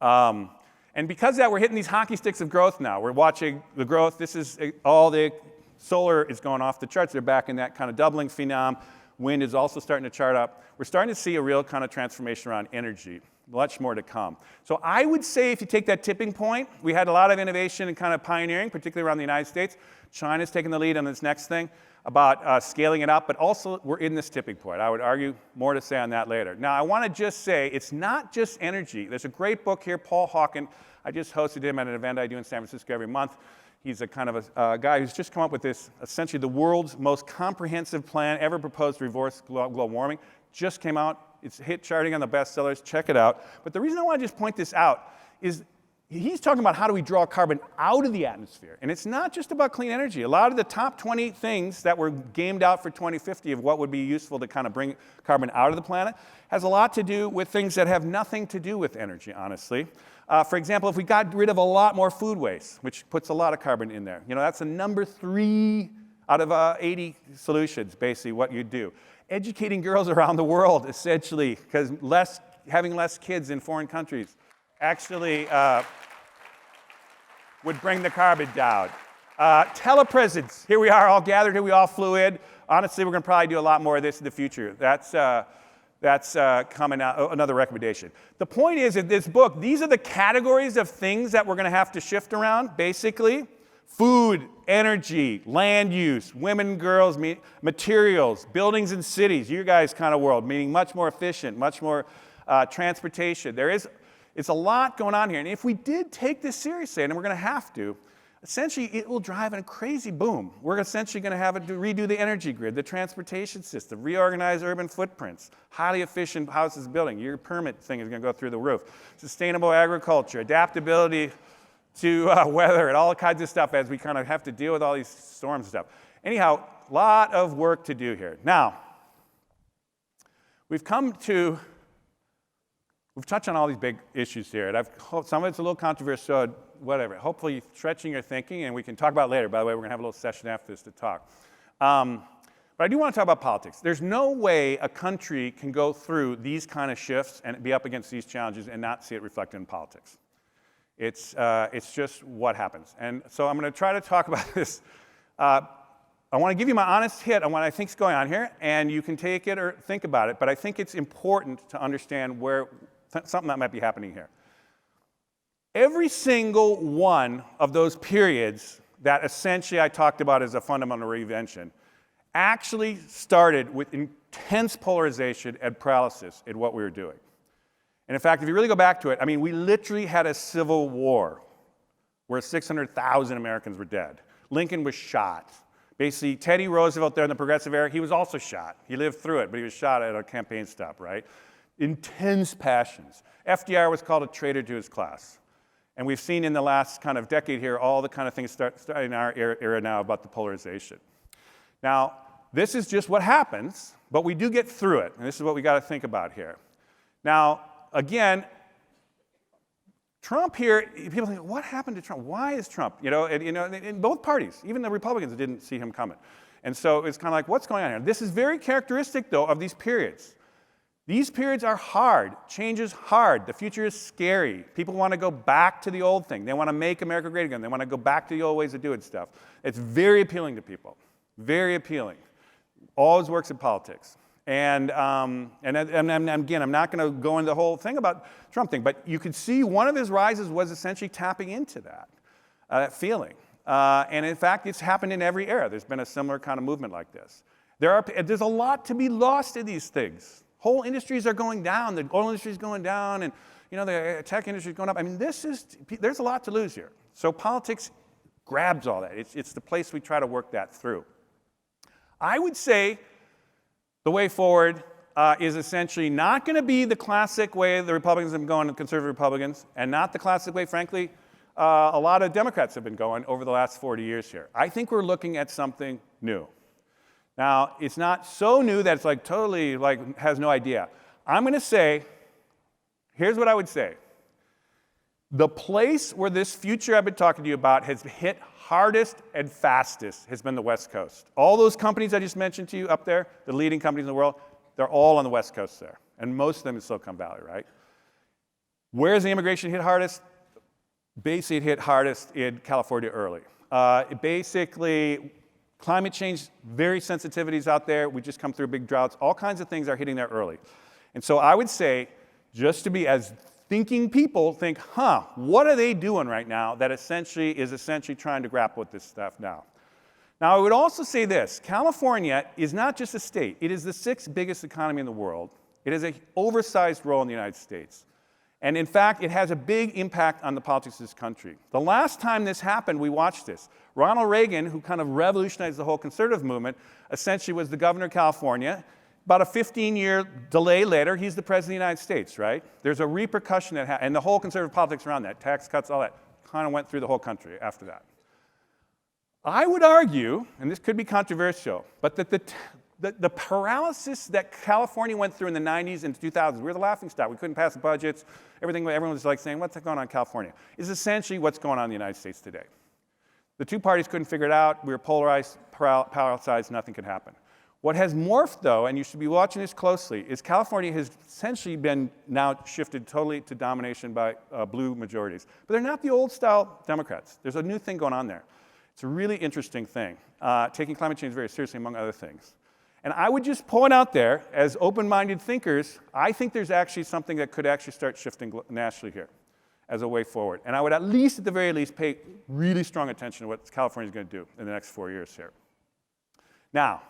And because of that, we're hitting these hockey sticks of growth now. We're watching the growth. This is all the solar is going off the charts. They're back in that kind of doubling phenom. Wind is also starting to chart up. We're starting to see a real kind of transformation around energy. Much more to come. So I would say if you take that tipping point, we had a lot of innovation and kind of pioneering, particularly around the United States. China's taking the lead on this next thing about scaling it up, but also we're in this tipping point. I would argue more to say on that later. Now, I want to just say it's not just energy. There's a great book here, Paul Hawken. I just hosted him at an event I do in San Francisco every month. He's a kind of a guy who's just come up with this, essentially the world's most comprehensive plan ever proposed to reverse global warming. Just came out. It's hit charting on the bestsellers. Check it out. But the reason I want to just point this out is he's talking about how do we draw carbon out of the atmosphere. And it's not just about clean energy. A lot of the top 20 things that were gamed out for 2050 of what would be useful to kind of bring carbon out of the planet has a lot to do with things that have nothing to do with energy, honestly. For example, if we got rid of a lot more food waste, which puts a lot of carbon in there, that's a number 3 out of 80 solutions, basically, what you do. Educating girls around the world, essentially, because having less kids in foreign countries actually would bring the carbon down. Telepresence. Here we are all gathered here. We all flew in. Honestly, we're going to probably do a lot more of this in the future. That's coming out, another recommendation. The point is, in this book, these are the categories of things that we're going to have to shift around, basically. Food, energy, land use, women, girls, materials, buildings and cities, you guys' kind of world, meaning much more efficient, much more transportation. It's a lot going on here. And if we did take this seriously, and we're going to have to, essentially it will drive a crazy boom. We're essentially going to have to redo the energy grid, the transportation system, reorganize urban footprints, highly efficient houses building. Your permit thing is going to go through the roof. Sustainable agriculture, adaptability to weather and all kinds of stuff as we kind of have to deal with all these storms and stuff. Anyhow, a lot of work to do here. Now, we've touched on all these big issues here, and some of it's a little controversial, whatever. Hopefully stretching your thinking, and we can talk about it later. By the way, we're going to have a little session after this to talk. But I do want to talk about politics. There's no way a country can go through these kind of shifts and be up against these challenges and not see it reflected in politics. It's just what happens. And so I'm going to try to talk about this. I want to give you my honest hit on what I think is going on here, and you can take it or think about it, but I think it's important to understand where something that might be happening here. Every single one of those periods that essentially I talked about as a fundamental reinvention actually started with intense polarization and paralysis in what we were doing. And in fact, if you really go back to it, we literally had a civil war where 600,000 Americans were dead. Lincoln was shot. Basically, Teddy Roosevelt there in the progressive era, he was also shot. He lived through it, but he was shot at a campaign stop, right? Intense passions. FDR was called a traitor to his class. And we've seen in the last kind of decade here all the kind of things start in our era now about the polarization. Now, this is just what happens, but we do get through it. And this is what we got to think about here. Now, again, Trump here, people think, what happened to Trump? Why is Trump? In both parties, even the Republicans didn't see him coming. And so it's kind of like, what's going on here? This is very characteristic, though, of these periods. These periods are hard. Change is hard. The future is scary. People want to go back to the old thing. They want to make America great again. They want to go back to the old ways of doing stuff. It's very appealing to people. Very appealing. Always works in politics. And again, I'm not going to go into the whole thing about Trump thing, but you could see one of his rises was essentially tapping into that feeling. And in fact, it's happened in every era. There's been a similar kind of movement like this. There's a lot to be lost in these things. Whole industries are going down. The oil industry is going down, and the tech industry is going up. I mean, there's a lot to lose here. So politics grabs all that. It's the place we try to work that through. I would say the way forward is essentially not going to be the classic way the Republicans have been going, the conservative Republicans, and not the classic way, frankly, a lot of Democrats have been going over the last 40 years here. I think we're looking at something new. Now, it's not so new that it's totally has no idea. I'm going to say, here's what I would say. The place where this future I've been talking to you about has hit hardest and fastest has been the West Coast. All those companies I just mentioned to you up there, the leading companies in the world, they're all on the West Coast there. And most of them in Silicon Valley, right? Where's the immigration hit hardest? Basically, it hit hardest in California early. Basically, climate change, very sensitivities out there. We just come through big droughts. All kinds of things are hitting there early. And so I would say, just to be as thinking people, think, what are they doing right now that is essentially trying to grapple with this stuff now? Now, I would also say this. California is not just a state. It is the 6th biggest economy in the world. It has an oversized role in the United States. And in fact, it has a big impact on the politics of this country. The last time this happened, we watched this. Ronald Reagan, who kind of revolutionized the whole conservative movement, essentially was the governor of California. About a 15-year delay later, he's the president of the United States, right? There's a repercussion and the whole conservative politics around that, tax cuts, all that, kind of went through the whole country after that. I would argue, and this could be controversial, but that the paralysis that California went through in the 90s and 2000s, we were the laughingstock. We couldn't pass the budgets. Everyone was saying, what's going on in California? Is essentially what's going on in the United States today. The two parties couldn't figure it out. We were polarized, paralyzed, nothing could happen. What has morphed, though, and you should be watching this closely, is California has essentially been now shifted totally to domination by blue majorities. But they're not the old-style Democrats. There's a new thing going on there. It's a really interesting thing, taking climate change very seriously, among other things. And I would just point out there, as open-minded thinkers, I think there's actually something that could actually start shifting nationally here as a way forward. And I would at the very least, pay really strong attention to what California is going to do in the next 4 years here. Now,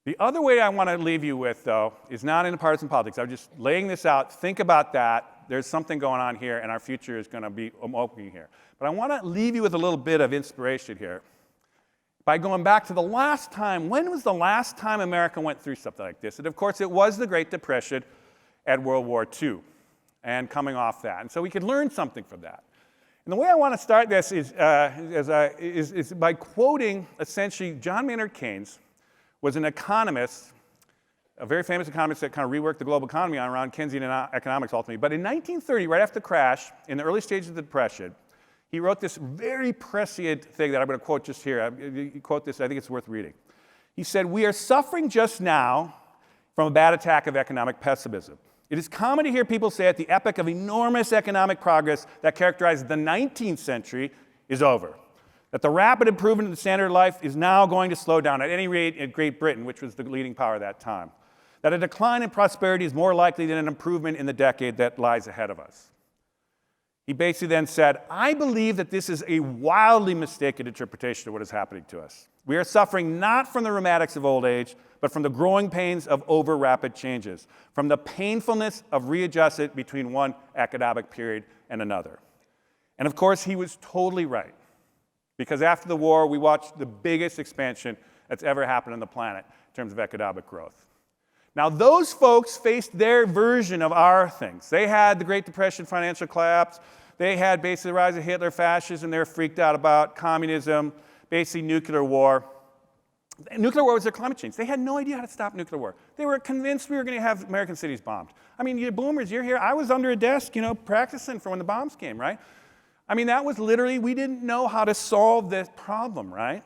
the other way I want to leave you with, though, is not in partisan politics. I'm just laying this out. Think about that. There's something going on here, and our future is going to be opening here. But I want to leave you with a little bit of inspiration here by going back to the last time. When was the last time America went through something like this? And of course, it was the Great Depression and World War II, and coming off that. And so we could learn something from that. And the way I want to start this is by quoting, essentially, John Maynard Keynes was an economist, a very famous economist that kind of reworked the global economy around Keynesian economics ultimately. But in 1930, right after the crash, in the early stages of the Depression, he wrote this very prescient thing that I'm going to quote just here. You quote this, I think it's worth reading. He said, "We are suffering just now from a bad attack of economic pessimism. It is common to hear people say that the epoch of enormous economic progress that characterized the 19th century is over. That the rapid improvement in the standard of life is now going to slow down, at any rate in Great Britain, which was the leading power at that time. That a decline in prosperity is more likely than an improvement in the decade that lies ahead of us." He basically then said, "I believe that this is a wildly mistaken interpretation of what is happening to us. We are suffering not from the rheumatics of old age, but from the growing pains of over-rapid changes, from the painfulness of readjustment between one economic period and another." And of course, he was totally right. Because after the war, we watched the biggest expansion that's ever happened on the planet in terms of economic growth. Now, those folks faced their version of our things. They had the Great Depression, financial collapse. They had basically the rise of Hitler, fascism. They were freaked out about communism, basically nuclear war. Nuclear war was their climate change. They had no idea how to stop nuclear war. They were convinced we were going to have American cities bombed. I mean, you boomers, you're here. I was under a desk, practicing for when the bombs came, right? I mean, that was literally, we didn't know how to solve this problem, right?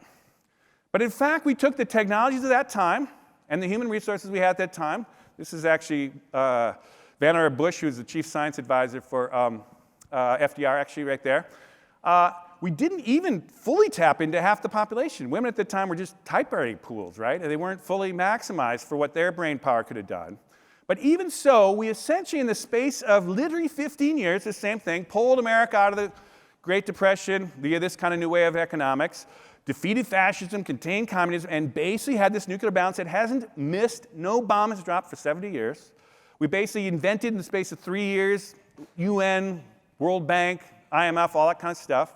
But in fact, we took the technologies of that time and the human resources we had at that time, This is actually Vannevar Bush, who's the chief science advisor for FDR, actually right there. We didn't even fully tap into half the population. Women at the time were just typewriting pools, right? And they weren't fully maximized for what their brain power could have done. But even so, we essentially, in the space of literally 15 years, the same thing, pulled America out of the Great Depression via this kind of new way of economics, defeated fascism, contained communism, and basically had this nuclear balance that hasn't missed, no bomb has dropped for 70 years. We basically invented in the space of 3 years, UN, World Bank, IMF, all that kind of stuff.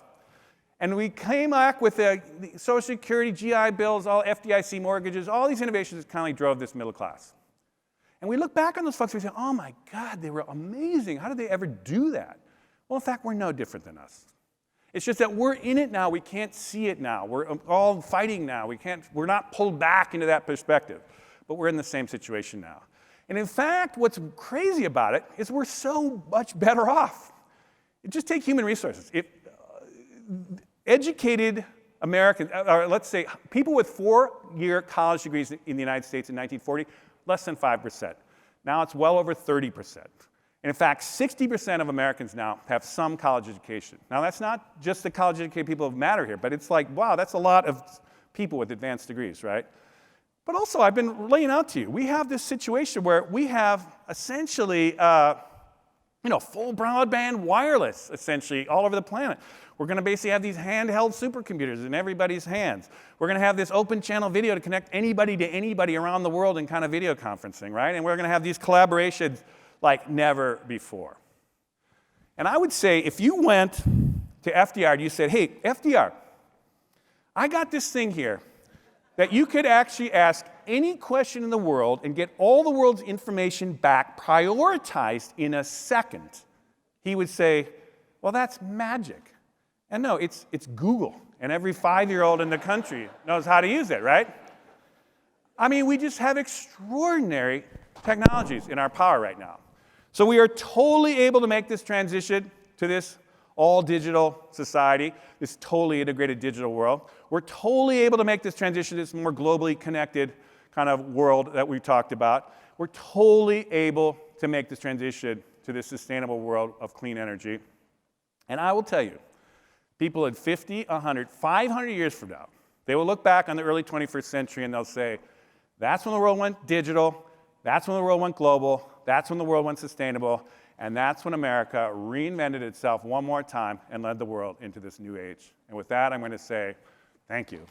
And we came back with the Social Security, GI bills, all FDIC mortgages, all these innovations that kind of like drove this middle class. And we look back on those folks and we say, oh my God, they were amazing. How did they ever do that? Well, in fact, we're no different than us. It's just that we're in it now. We can't see it now. We're all fighting now. We're not pulled back into that perspective. But we're in the same situation now. And in fact, what's crazy about it is we're so much better off. Just take human resources. Educated Americans, or let's say people with 4-year college degrees in the United States in 1940, less than 5%. Now it's well over 30%. And in fact, 60% of Americans now have some college education. Now that's not just the college educated people who matter here, but it's like, wow, that's a lot of people with advanced degrees, right? But also, I've been laying out to you, we have this situation where we have essentially, full broadband wireless, essentially, all over the planet. We're going to basically have these handheld supercomputers in everybody's hands. We're going to have this open channel video to connect anybody to anybody around the world in kind of video conferencing, right? And we're going to have these collaborations like never before. And I would say if you went to FDR and you said, hey, FDR, I got this thing here that you could actually ask any question in the world and get all the world's information back prioritized in a second, he would say, well, that's magic. And no, it's Google, and every 5-year-old in the country knows how to use it, right? I mean, we just have extraordinary technologies in our power right now. So we are totally able to make this transition to this all-digital society, this totally integrated digital world. We're totally able to make this transition to this more globally connected kind of world that we talked about. We're totally able to make this transition to this sustainable world of clean energy. And I will tell you, people in 50, 100, 500 years from now, they will look back on the early 21st century and they'll say, that's when the world went digital, that's when the world went global, that's when the world went sustainable, and that's when America reinvented itself one more time and led the world into this new age. And with that, I'm going to say thank you.